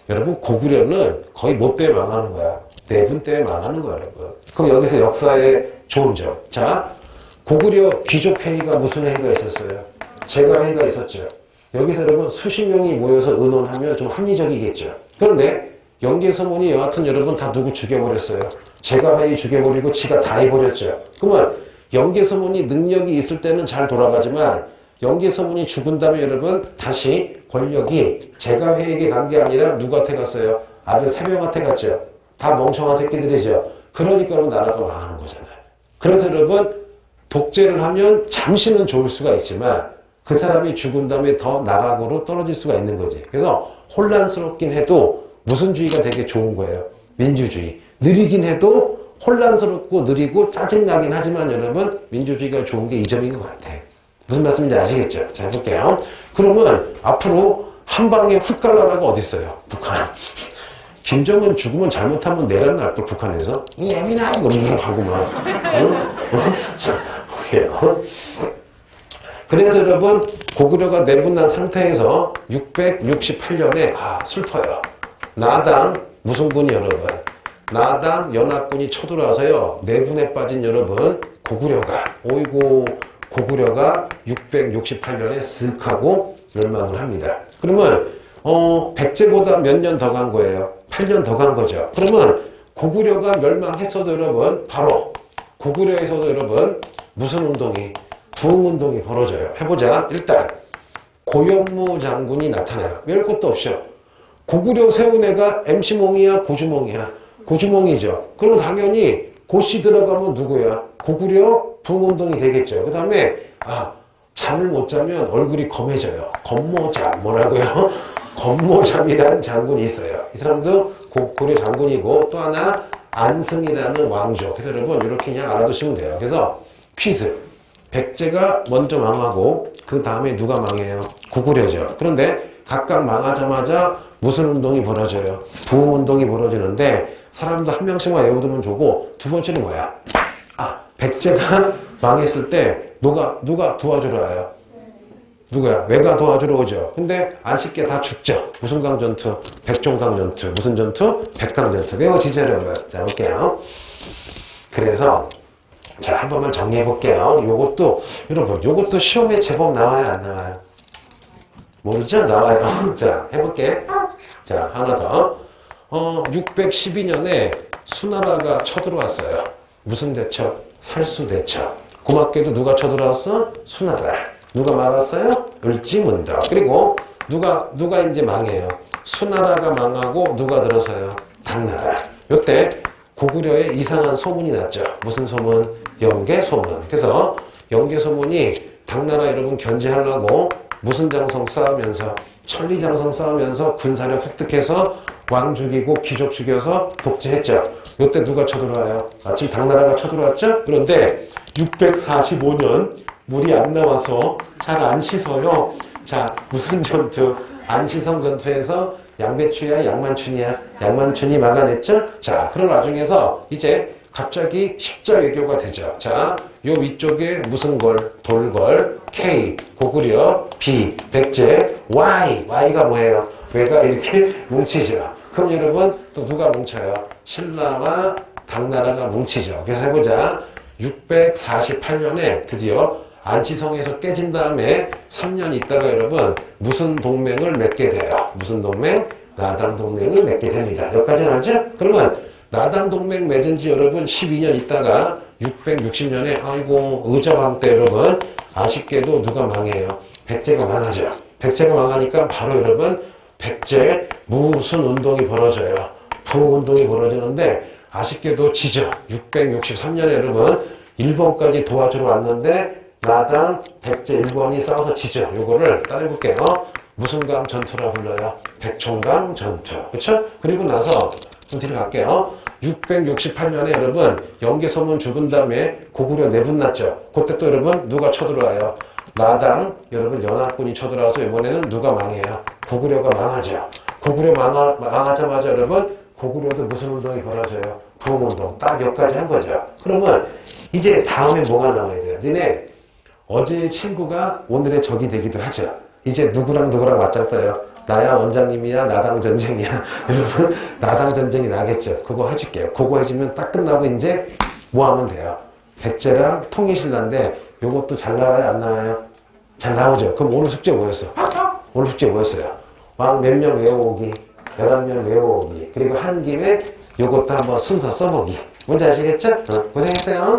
여러분 고구려는 거의 뭐 때문에 망하는 거야? 내분 때문에 망하는 거야 여러분. 그럼 여기서 역사의 좋은 점. 자 고구려 귀족회의가 무슨 회의가 있었어요? 제가회의가 있었죠. 여기서 여러분 수십 명이 모여서 의논하면 좀 합리적이겠죠. 그런데 영계서문이 여하튼 여러분 다 누구 죽여버렸어요. 제가회의 죽여버리고 지가 다 해버렸죠. 그러면 영계서문이 능력이 있을 때는 잘 돌아가지만 영계서문이 죽은 다음에 여러분 다시 권력이 제가회의에게 간 게 아니라 누구한테 갔어요? 아들 3명한테 갔죠. 다 멍청한 새끼들이죠. 그러니까 나라가 망하는 거잖아요. 그래서 여러분 독재를 하면 잠시는 좋을 수가 있지만 그 사람이 죽은 다음에 더 나락으로 떨어질 수가 있는 거지. 그래서 혼란스럽긴 해도 무슨 주의가 되게 좋은 거예요? 민주주의. 느리긴 해도 혼란스럽고 느리고 짜증나긴 하지만 여러분 민주주의가 좋은 게 이 점인 것 같아. 무슨 말씀인지 아시겠죠? 자 해볼게요. 그러면 앞으로 한 방에 훅 갈 나라가 어디 있어요? 북한. 김정은 죽으면 잘못하면 내란 날 걸 북한에서 예민하게 이러고 가고 막. 그래서 여러분 고구려가 내분난 상태에서 668년에 슬퍼요. 나당 무슨 군이 여러분? 나당 연합군이 쳐들어와서요. 내분에 빠진 여러분 고구려가 고구려가 668년에 쓱 하고 멸망을 합니다. 그러면 백제보다 몇 년 더 간 거예요? 8년 더 간 거죠. 그러면 고구려가 멸망했어도 여러분 바로 고구려에서도 여러분 무슨 운동이? 부흥운동이 벌어져요. 해보자. 일단 고현무 장군이 나타나요. 별 것도 없죠. 고구려 세운 애가 MC몽이야? 고주몽이야? 고주몽이죠. 그럼 당연히 고씨 들어가면 누구야? 고구려 부흥운동이 되겠죠. 그 다음에 잠을 못 자면 얼굴이 검해져요. 검모잠 뭐라고요? 검모잠이라는 장군이 있어요. 이 사람도 고구려 장군이고 또 하나 안승이라는 왕조. 그래서 여러분 이렇게 그냥 알아두시면 돼요. 그래서 퀴즈. 백제가 먼저 망하고 그 다음에 누가 망해요? 고구려죠. 그런데 각각 망하자마자 무슨 운동이 벌어져요? 부흥운동이 벌어지는데 사람도 한 명씩만 외워두면 좋고 두 번째는 뭐야? 백제가 망했을 때 누가 도와주러 와요? 누구야? 외가 도와주러 오죠. 근데 안 쉽게 다 죽죠. 무슨 강전투? 백종강전투. 무슨 전투? 백강전투. 외워지자려고요. 자, 볼게요. 그래서 자, 한 번만 정리해 볼게요. 여러분, 요것도 시험에 제법 나와요, 안 나와요? 모르죠? 나와요. 자, 해볼게. 자, 하나 더. 612년에 수나라가 쳐들어왔어요. 무슨 대첩? 살수대첩. 고맙게도 누가 쳐들어왔어? 수나라. 누가 막았어요? 을지문덕. 그리고 누가 이제 망해요? 수나라가 망하고 누가 들어서요? 당나라. 요때 고구려에 이상한 소문이 났죠. 무슨 소문? 영계소문. 그래서 영계소문이 당나라 여러분 견제하려고 무슨 장성 싸우면서 천리장성 싸우면서 군사력 획득해서 왕 죽이고 귀족 죽여서 독재했죠. 요때 누가 쳐들어와요? 마침 당나라가 쳐들어왔죠? 그런데 645년 물이 안 나와서 잘 안 씻어요. 자, 무슨 전투? 안시성 전투에서 양배추야 양만춘이야? 양만춘이 막아냈죠? 자, 그런 와중에서 이제 갑자기 십자 외교가 되죠. 자, 요 위쪽에 무슨 걸? 돌걸, K, 고구려, B, 백제, Y가 뭐예요? 왜가 이렇게 뭉치죠. 그럼 여러분 또 누가 뭉쳐요? 신라와 당나라가 뭉치죠. 그래서 해보자. 648년에 드디어 안치성에서 깨진 다음에 3년 있다가 여러분 무슨 동맹을 맺게 돼요? 무슨 동맹? 나당 동맹을 맺게 됩니다. 여기까지는 알죠? 그러면 나당 동맹 맺은 지 여러분 12년 있다가 660년에 아이고 의자왕 때 여러분 아쉽게도 누가 망해요? 백제가 망하죠. 백제가 망하니까 바로 여러분 백제 무슨 운동이 벌어져요? 부운동이 벌어지는데 아쉽게도 지죠. 663년에 여러분 일본까지 도와주러 왔는데 나당, 백제, 일본이 싸워서 지죠. 요거를 따라해볼게요. 무슨 강 전투라 불러요? 백총강 전투. 그쵸? 그리고 나서 좀 뒤로 갈게요. 668년에 여러분 영계소문 죽은 다음에 고구려 내분 났죠. 그때 또 여러분 누가 쳐들어와요? 나당 여러분 연합군이 쳐들어와서 이번에는 누가 망해요? 고구려가 망하죠. 고구려 망하자마자 여러분 고구려도 무슨 운동이 벌어져요? 부흥운동. 딱 여기까지 한 거죠. 그러면 이제 다음에 뭐가 나와야 돼요? 니네 어제의 친구가 오늘의 적이 되기도 하죠. 이제 누구랑 맞짱 떠요? 나야 원장님이야 나당 전쟁이야. 여러분 나당 전쟁이 나겠죠. 그거 해줄게요. 그거 해주면 딱 끝나고 이제 뭐 하면 돼요? 백제랑 통일신라인데 요것도 잘 나와요 안 나와요? 잘 나오죠. 그럼 오늘 숙제 뭐였어? 오늘 숙제 뭐였어요? 왕 몇 명 외워오기 11명 외워오기 그리고 한 김에 요것도 한번 순서 써보기. 뭔지 아시겠죠? 고생했어요.